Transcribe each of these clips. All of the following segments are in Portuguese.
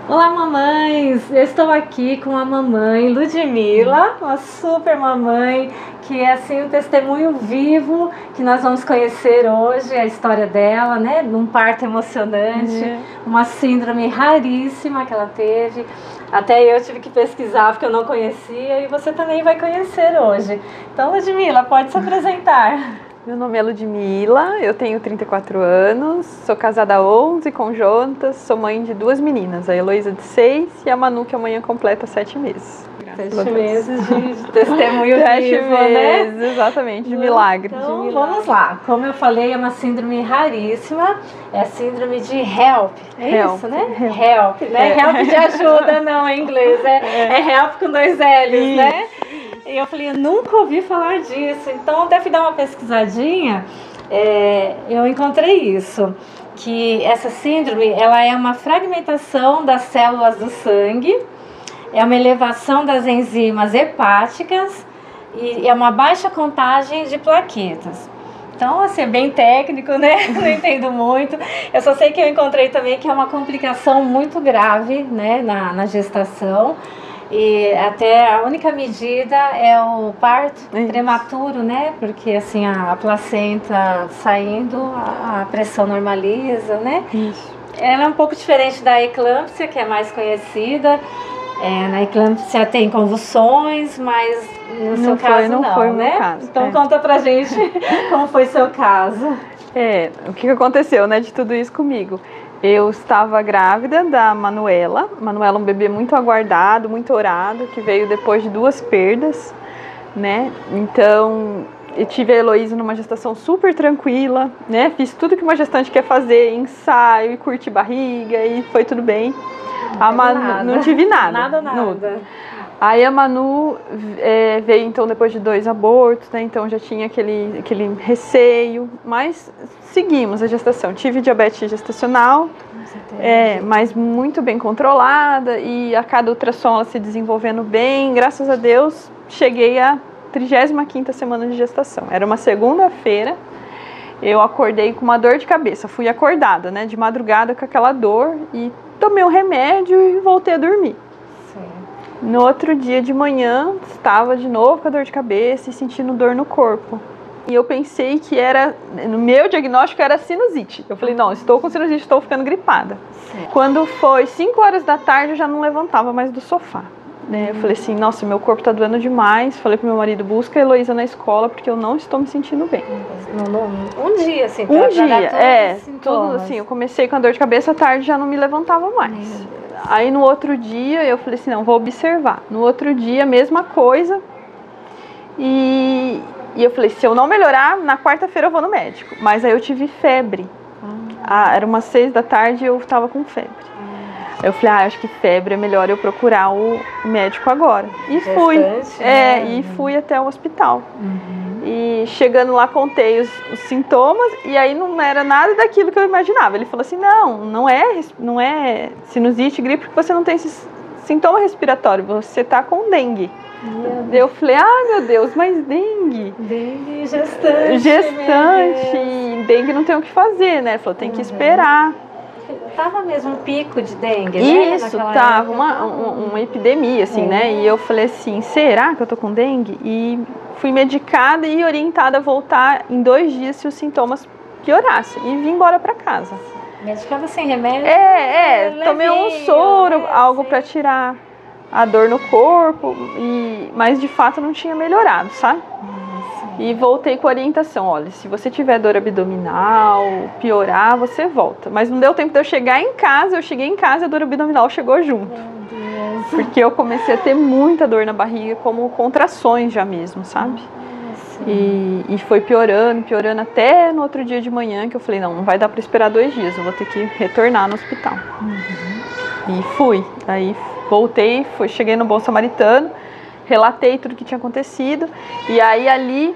Olá, mamães! Eu estou aqui com a mamãe Ludmila, uma super mamãe, que é assim um testemunho vivo que nós vamos conhecer hoje, a história dela, né? Num parto emocionante, uma síndrome raríssima que ela teve. Até eu tive que pesquisar porque eu não conhecia e você também vai conhecer hoje. Então, Ludmila, pode se apresentar. Meu nome é Ludmila, eu tenho 34 anos, sou casada há 11 com Jonatas, sou mãe de 2 meninas, a Heloísa de 6 e a Manu, que amanhã completa 7 meses. 7 meses de testemunho 7 vivo, meses, né? Exatamente, de milagre. Então, vamos lá. Como eu falei, é uma síndrome raríssima, é a síndrome de HELP. Help, Isso, né? HELP, né? HELP de ajuda, não, em inglês. É HELP com 2 L's, né? E eu falei, eu nunca ouvi falar disso. Então, até fui dar uma pesquisadinha, eu encontrei isso. Que essa síndrome, ela é uma fragmentação das células do sangue, é uma elevação das enzimas hepáticas e é uma baixa contagem de plaquetas. Então, assim, é bem técnico, né? Não entendo muito. Eu só sei que eu encontrei também que é uma complicação muito grave, né, na gestação. E até a única medida é o parto prematuro, né? Porque assim, a placenta saindo, a pressão normaliza, né? Isso. Ela é um pouco diferente da eclâmpsia, que é mais conhecida. Na eclâmpsia tem convulsões, mas no seu caso não foi, né? Meu caso. Então conta pra gente como foi seu caso. O que aconteceu, né, de tudo isso comigo? Eu estava grávida da Manuela. Manuela é um bebê muito aguardado, muito orado, que veio depois de 2 perdas, né? Então, eu tive a Heloísa numa gestação super tranquila, né? Fiz tudo que uma gestante quer fazer, ensaio e curtir barriga e foi tudo bem. Não tive nada. Nada. Aí a Manu veio então depois de 2 abortos, né? Então já tinha aquele receio, mas seguimos a gestação. Tive diabetes gestacional, mas muito bem controlada e a cada ultrassom ela se desenvolvendo bem. Graças a Deus, cheguei à 35ª semana de gestação. Era uma segunda-feira, eu acordei com uma dor de cabeça. Fui acordada, né, de madrugada com aquela dor e tomei um remédio e voltei a dormir. No outro dia de manhã, estava de novo com a dor de cabeça e sentindo dor no corpo. E eu pensei que no meu diagnóstico era sinusite. Eu falei, não, estou com sinusite, estou ficando gripada. Sim. Quando foi 5 horas da tarde, eu já não levantava mais do sofá. Né? Eu falei assim, nossa, meu corpo está doendo demais. Falei pro meu marido, busca a Heloísa na escola, porque eu não estou me sentindo bem. Um dia, assim, tudo assim, eu comecei com a dor de cabeça, à tarde já não me levantava mais. Aí no outro dia eu falei assim, não, vou observar. No outro dia, mesma coisa. E eu falei, se eu não melhorar, na quarta-feira eu vou no médico. Mas aí eu tive febre. Era umas 6 da tarde e eu estava com febre. Eu falei, acho que febre é melhor eu procurar o médico agora. E fui. E fui até o hospital. E chegando lá, contei os sintomas e aí não era nada daquilo que eu imaginava. Ele falou assim, não é sinusite, gripe, porque você não tem esse sintoma respiratório, você tá com dengue. Eu falei, meu Deus, mas dengue? Dengue, gestante. Gestante, dengue não tem o que fazer, né? Ele falou, tem que esperar. Tava mesmo um pico de dengue, né? Isso, tava uma epidemia, assim, né? E eu falei assim, será que eu tô com dengue? E fui medicada e orientada a voltar em 2 dias se os sintomas piorassem. E vim embora pra casa. Medicada sem remédio? Tomei um soro, algo pra tirar a dor no corpo, mas de fato não tinha melhorado, sabe? E voltei com a orientação, olha, se você tiver dor abdominal, piorar, você volta. Mas não deu tempo de eu chegar em casa, eu cheguei em casa e a dor abdominal chegou junto. Meu Deus. Porque eu comecei a ter muita dor na barriga, como contrações já mesmo, sabe? E foi piorando até no outro dia de manhã que eu falei, não vai dar para esperar 2 dias, eu vou ter que retornar no hospital. E fui, aí voltei, cheguei no Bom Samaritano, relatei tudo que tinha acontecido e aí ali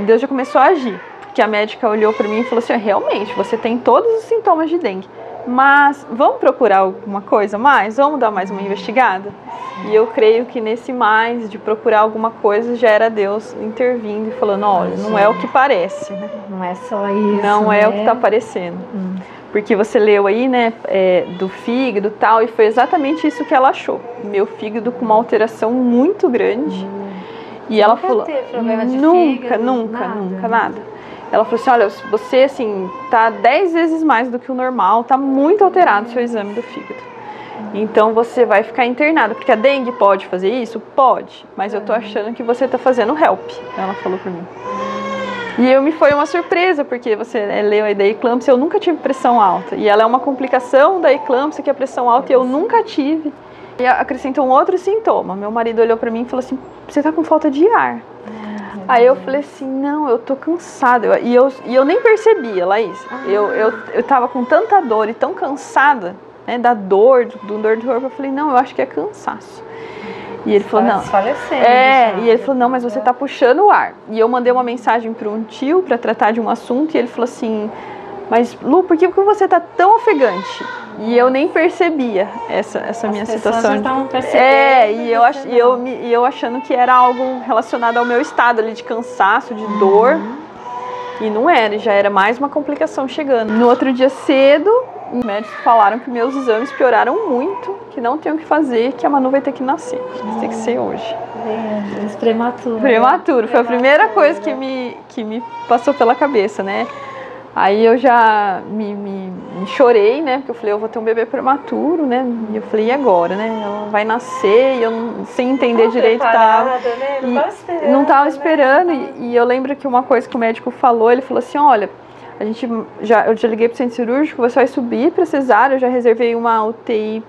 Deus já começou a agir, porque a médica olhou para mim e falou assim, realmente, você tem todos os sintomas de dengue, mas vamos procurar alguma coisa mais? Vamos dar mais uma investigada? E eu creio que nesse mais de procurar alguma coisa já era Deus intervindo e falando, olha, não é o que parece, né? Não é só isso, não é o que está parecendo. porque você leu aí, né, do fígado e tal, e foi exatamente isso que ela achou. Meu fígado com uma alteração muito grande. E ela falou, teve problema de nunca, fígado, nada. Ela falou assim, olha, você assim, tá 10 vezes mais do que o normal, tá muito alterado o seu exame do fígado. Então você vai ficar internada, porque a dengue pode fazer isso? Pode, mas eu tô achando que você tá fazendo HELP, ela falou pra mim. E foi uma surpresa, porque você leu aí da eclâmpsia, eu nunca tive pressão alta. E ela é uma complicação da eclâmpsia, que é a pressão alta, e eu nunca tive. E acrescentou um outro sintoma. Meu marido olhou pra mim e falou assim, você tá com falta de ar. Aí eu falei assim, não, eu tô cansada. E eu nem percebia, Laís. Eu tava com tanta dor e tão cansada, né, da dor, do dor do corpo. Eu falei, não, eu acho que é cansaço. E ele falou, não. E ele falou, não, mas você tá puxando o ar. E eu mandei uma mensagem para um tio para tratar de um assunto e ele falou assim, mas Lu, por que você tá tão ofegante? E eu nem percebia essa minha situação. E eu achando que era algo relacionado ao meu estado ali de cansaço, de dor. E não era, já era mais uma complicação chegando. No outro dia cedo, os médicos falaram que meus exames pioraram muito, que não tem o que fazer, que a Manu vai ter que nascer. Tem que ser hoje. Prematuro. Prematuro. Foi a primeira coisa que me passou pela cabeça, né? Aí eu já me chorei, né? Porque eu falei, eu vou ter um bebê prematuro, né? E eu falei, e agora, né? Ela vai nascer e eu sem entender direito tava. Né? Não tava esperando. E eu lembro que uma coisa que o médico falou, ele falou assim, olha, eu já liguei pro centro cirúrgico, você vai subir pra cesárea, eu já reservei uma UTI,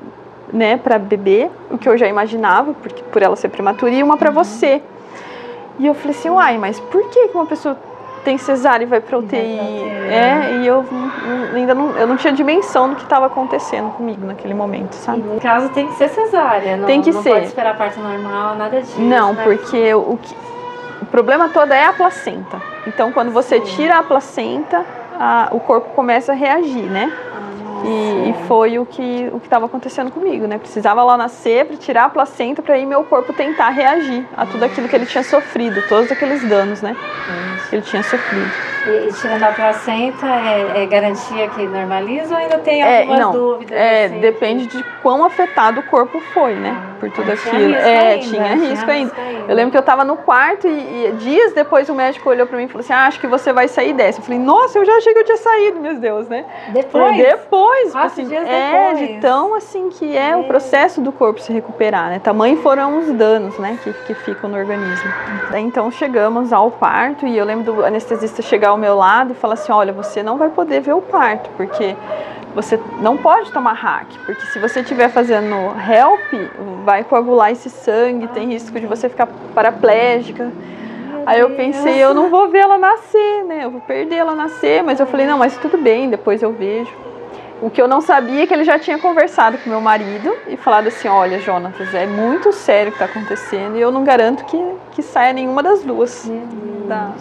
né, pra bebê, o que eu já imaginava, porque por ela ser prematura, e uma pra você. E eu falei assim, uai, mas por que uma pessoa tem cesárea e vai pra UTI? E eu não tinha dimensão do que estava acontecendo comigo naquele momento, sabe? No caso tem que ser cesárea, tem que ser. Não pode esperar parto normal, nada disso. Não, né? porque o problema todo é a placenta. Então quando você tira a placenta, o corpo começa a reagir, né? E foi o que estava acontecendo comigo, né? Precisava lá nascer para tirar a placenta para aí meu corpo tentar reagir a tudo aquilo que ele tinha sofrido, todos aqueles danos, né? Que ele tinha sofrido. E tirando a placenta é garantia que normaliza ou ainda tem algumas dúvidas? Assim, depende de quão afetado o corpo foi, né? Por tudo aquilo. Tinha risco ainda. Eu lembro que eu tava no quarto e dias depois o médico olhou pra mim e falou assim, acho que você vai sair dessa. Eu falei, nossa, eu já achei que eu tinha saído, meu Deus, né? Depois, 4 dias depois. De tão assim que é o processo do corpo se recuperar, né? Tamanho foram os danos, né, que ficam no organismo. Então chegamos ao parto e eu lembro do anestesista chegar ao meu lado e falar assim, olha, você não vai poder ver o parto, porque você não pode tomar hack, porque se você estiver fazendo HELP, vai coagular esse sangue, tem risco de você ficar paraplégica. Aí eu pensei, eu não vou ver ela nascer, né? Eu vou perder ela nascer, mas eu falei, não, mas tudo bem, depois eu vejo. O que eu não sabia é que ele já tinha conversado com meu marido e falado assim, olha, Jonatas, é muito sério o que está acontecendo e eu não garanto que saia nenhuma das duas.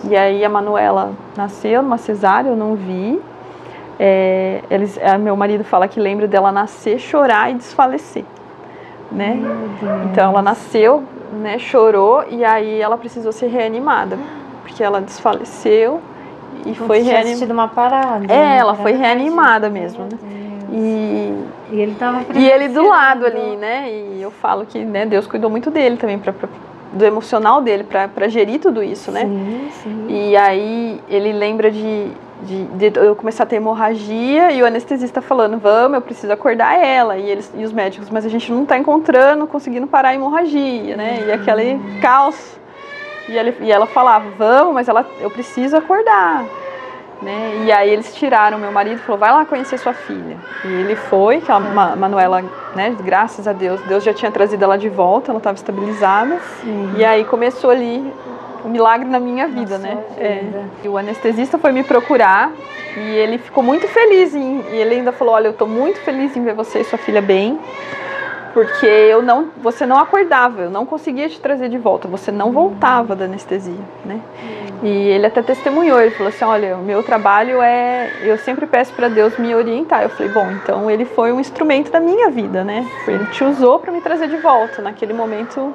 E aí a Manuela nasceu numa cesárea, eu não vi. Meu marido fala que lembra dela nascer, chorar e desfalecer, né? Então ela nasceu, né, chorou e aí ela precisou ser reanimada, porque ela desfaleceu. E foi reanimada. Uma parada. Ela foi reanimada mesmo, né? E ele tava e ele do lado ali, né? E eu falo que, né, Deus cuidou muito dele também, do emocional dele, para gerir tudo isso, né? Sim. E aí ele lembra de eu começar a ter hemorragia e o anestesista falando, vamos, eu preciso acordar ela. E os médicos, mas a gente não tá conseguindo parar a hemorragia, né? E aquele caos. E ela falava, vamos, mas eu preciso acordar, né? E aí eles tiraram meu marido, falou, vai lá conhecer sua filha. E ele foi, que a Manuela, né, graças a Deus já tinha trazido ela de volta, ela estava estabilizada. Sim. E aí começou ali o milagre na minha vida, né? E o anestesista foi me procurar e ele ficou muito feliz, e ele ainda falou, olha, eu estou muito feliz em ver você e sua filha bem. Porque você não acordava, eu não conseguia te trazer de volta, você não voltava da anestesia, né? E ele até testemunhou, ele falou assim, olha, o meu trabalho eu sempre peço para Deus me orientar. Eu falei, bom, então ele foi um instrumento da minha vida, né? Ele te usou para me trazer de volta, naquele momento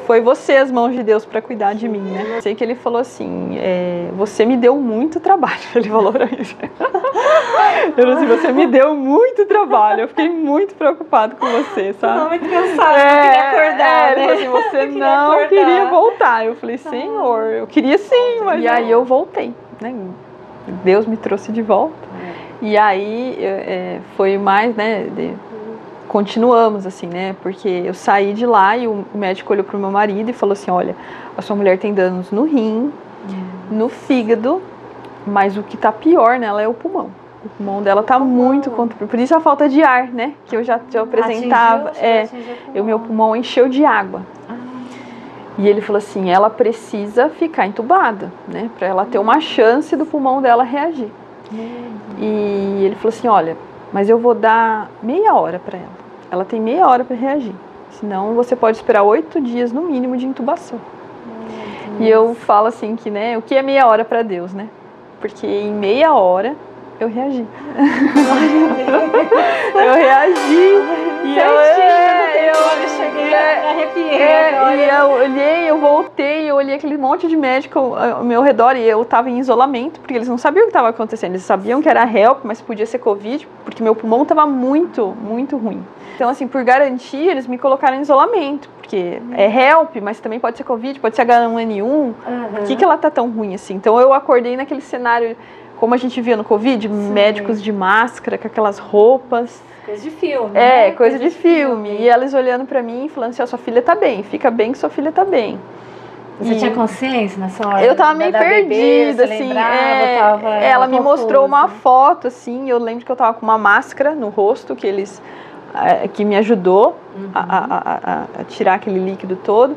foi você as mãos de Deus para cuidar de mim, né? Sei que ele falou assim, você me deu muito trabalho, ele falou pra mim. Eu falei assim, você me deu muito trabalho, eu fiquei muito preocupado com você, sabe? Tô muito cansada, não queria acordar, né? Ele falou assim, você não queria voltar. Eu falei, Senhor, eu queria sim, mas... E aí eu voltei, né? Deus me trouxe de volta. E aí foi mais, né? Continuamos assim, né? Porque eu saí de lá e o médico olhou pro meu marido e falou assim, olha, a sua mulher tem danos no rim, no fígado, mas o que tá pior nela é o pulmão. O pulmão dela tá muito comprimido. Por isso a falta de ar, né? Que eu já apresentava. O meu pulmão encheu de água. E ele falou assim, ela precisa ficar entubada, né? Pra ela ter uma chance do pulmão dela reagir. E ele falou assim, olha, mas eu vou dar meia hora pra ela. Ela tem meia hora para reagir. Senão você pode esperar 8 dias no mínimo de intubação. E eu falo assim que, né, o que é meia hora para Deus, né? Porque em meia hora eu reagi. Eu reagi. E eu cheguei, arrepiei. E eu olhei, eu voltei, eu olhei aquele monte de médico ao meu redor e eu estava em isolamento, porque eles não sabiam o que estava acontecendo. Eles sabiam que era HELP, mas podia ser Covid, porque meu pulmão estava muito, muito ruim. Então, assim, por garantia, eles me colocaram em isolamento, porque é HELP, mas também pode ser Covid, pode ser H1N1. Por que ela tá tão ruim assim? Então, eu acordei naquele cenário, como a gente via no Covid, médicos de máscara, com aquelas roupas. Coisa de filme, né? Coisa de filme. E elas olhando pra mim e falando assim, sua filha tá bem, fica bem que sua filha tá bem. Você tinha consciência nessa hora? Eu tava meio perdida, assim. Ela me mostrou uma foto, assim, eu lembro que eu tava com uma máscara no rosto, que me ajudou a tirar aquele líquido todo.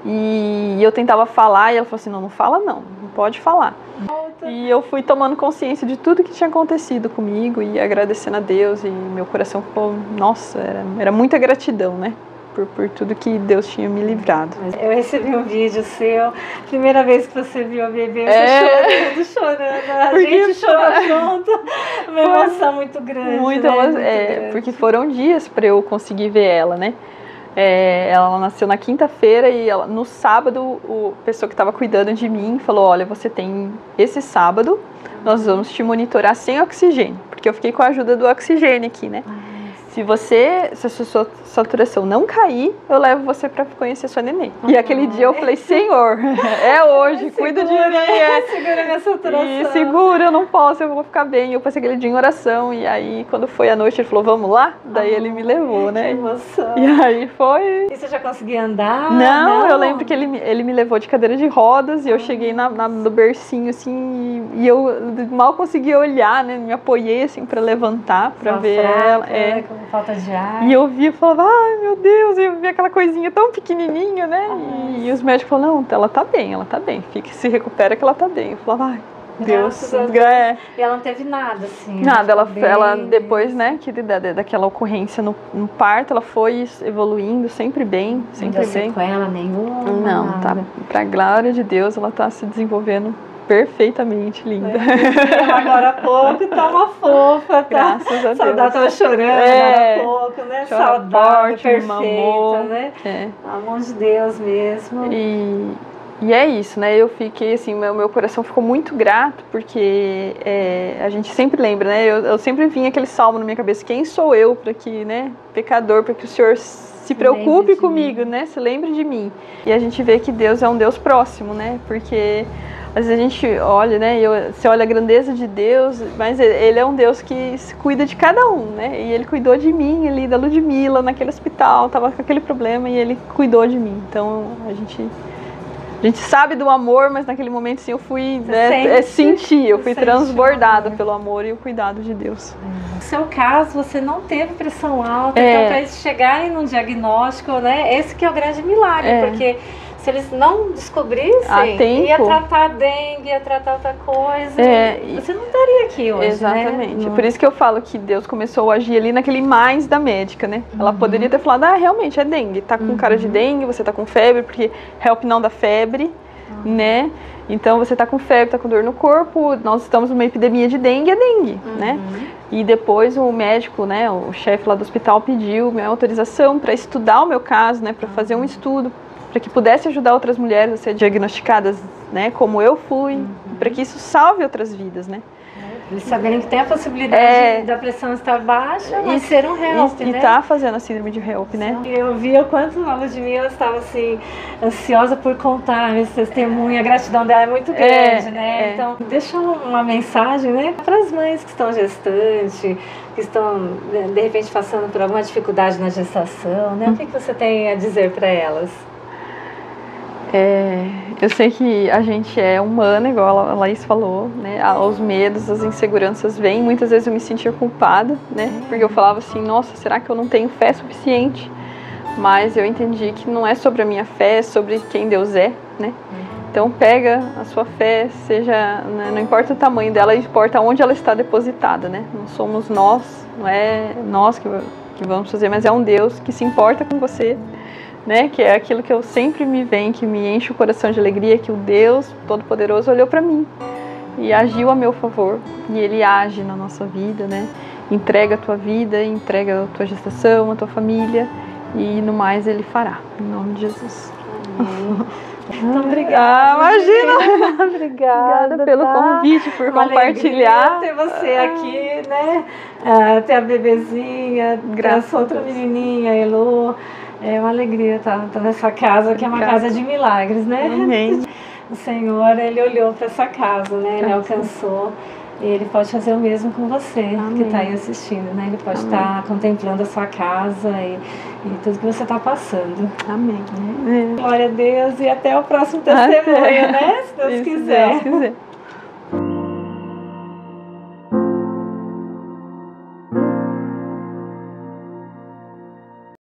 E eu tentava falar e ela falou assim, não fala não pode falar. E eu fui tomando consciência de tudo que tinha acontecido comigo e agradecendo a Deus, e meu coração ficou, nossa, era muita gratidão, né? Por tudo que Deus tinha me livrado. Eu recebi um vídeo seu, primeira vez que você viu a bebê, você chorando, a gente chorou junto, uma emoção muito grande. Muito grande. Porque foram dias para eu conseguir ver ela, né? Ela nasceu na quinta-feira e no sábado a pessoa que estava cuidando de mim falou, olha, você tem esse sábado, nós vamos te monitorar sem oxigênio, porque eu fiquei com a ajuda do oxigênio aqui, né? Se a sua saturação não cair, eu levo você para conhecer sua neném. E aquele dia eu falei, Senhor, é hoje, cuida de mim. Segura minha saturação. E segura, eu não posso, eu vou ficar bem. Eu passei aquele dia em oração, e aí quando foi à noite ele falou, vamos lá? Daí ele me levou, né? Que emoção. E aí foi... E você já conseguia andar? Não, eu lembro que ele me levou de cadeira de rodas, e eu cheguei no bercinho, assim, e eu mal conseguia olhar, né? Me apoiei, assim, para levantar, para ver ela. Com falta de ar. E eu via e falava, ai meu Deus, eu vi aquela coisinha tão pequenininha, né? E os médicos falaram, não, ela tá bem, se recupera que ela tá bem. Eu falava, ai, Deus. E ela não teve nada, assim? Nada, ela depois, né, daquela ocorrência no parto, ela foi evoluindo sempre bem, sempre bem. Não deu sequela nenhuma? Não, tá, pra glória de Deus, ela tá se desenvolvendo perfeitamente linda. Agora há pouco tá uma fofa, tá? Graças a Deus. Saudade, tava chorando agora há pouco, né? Saudável, perfeita, mamou, né? A mão de Deus mesmo. E é isso, né? Eu fiquei assim, meu coração ficou muito grato, porque a gente sempre lembra, né? Eu sempre vinha aquele salmo na minha cabeça, quem sou eu para que, né? Pecador, para que o Senhor se preocupe comigo, né? Se lembre de mim. E a gente vê que Deus é um Deus próximo, né? Porque às vezes a gente olha, né? Você olha a grandeza de Deus, mas Ele é um Deus que cuida de cada um, né? E Ele cuidou de mim ali, da Ludmila, naquele hospital, tava com aquele problema e Ele cuidou de mim. Então a gente sabe do amor, mas naquele momento sim eu fui, eu fui transbordada pelo amor e o cuidado de Deus. No seu caso, você não teve pressão alta, então para eles chegarem num diagnóstico, né? Esse que é o grande milagre, porque se eles não descobrissem, ia tratar dengue, ia tratar outra coisa, você não estaria aqui hoje, exatamente. Né? Por isso que eu falo que Deus começou a agir ali naquele mais da médica, né? Ela poderia ter falado, realmente é dengue, tá com cara de dengue, você tá com febre, porque HELP não dá febre, né? Então você tá com febre, tá com dor no corpo, nós estamos numa epidemia de dengue, é dengue, né? E depois o médico, né, o chefe lá do hospital pediu minha autorização para estudar o meu caso, né, para fazer um estudo, para que pudesse ajudar outras mulheres a ser diagnosticadas, né, como eu fui, para que isso salve outras vidas, né? Eles saberem que tem a possibilidade da pressão estar baixa, mas ser um HELP, né? E tá fazendo a síndrome de HELP, né? Eu via o quanto a Ludmilla estava assim, ansiosa por contar esse testemunho, a gratidão dela é muito grande, né? Então, deixa uma mensagem, né, para as mães que estão gestantes, que estão, de repente, passando por alguma dificuldade na gestação, né? O que você tem a dizer para elas? Eu sei que a gente é humana, igual a Laís falou, né? Os medos, as inseguranças vêm. Muitas vezes eu me sentia culpada, né? Porque eu falava assim, nossa, será que eu não tenho fé suficiente? Mas eu entendi que não é sobre a minha fé, é sobre quem Deus é, né? Então pega a sua fé, seja, né? Não importa o tamanho dela, importa onde ela está depositada, né? Não somos nós, não é nós que vamos fazer, mas é um Deus que se importa com você, né? Que é aquilo que eu sempre me vem, que me enche o coração de alegria, que o Deus Todo-Poderoso olhou para mim e agiu a meu favor, e Ele age na nossa vida, né? Entrega a tua vida, entrega a tua gestação, a tua família, e no mais Ele fará, em nome de Jesus. Então, obrigada. Imagina! Obrigada pelo convite, por compartilhar. Ter você aqui, né? Ter a bebezinha, graças a outra menininha, Elô. É uma alegria estar nessa casa, que é uma casa de milagres, né? Amém. O Senhor, Ele olhou para essa casa, né? Ele alcançou. E Ele pode fazer o mesmo com você. Amém. Que está aí assistindo, né? Ele pode estar contemplando a sua casa e tudo que você está passando. Amém. Glória a Deus e até o próximo testemunho, né? Se Deus quiser. Se Deus quiser.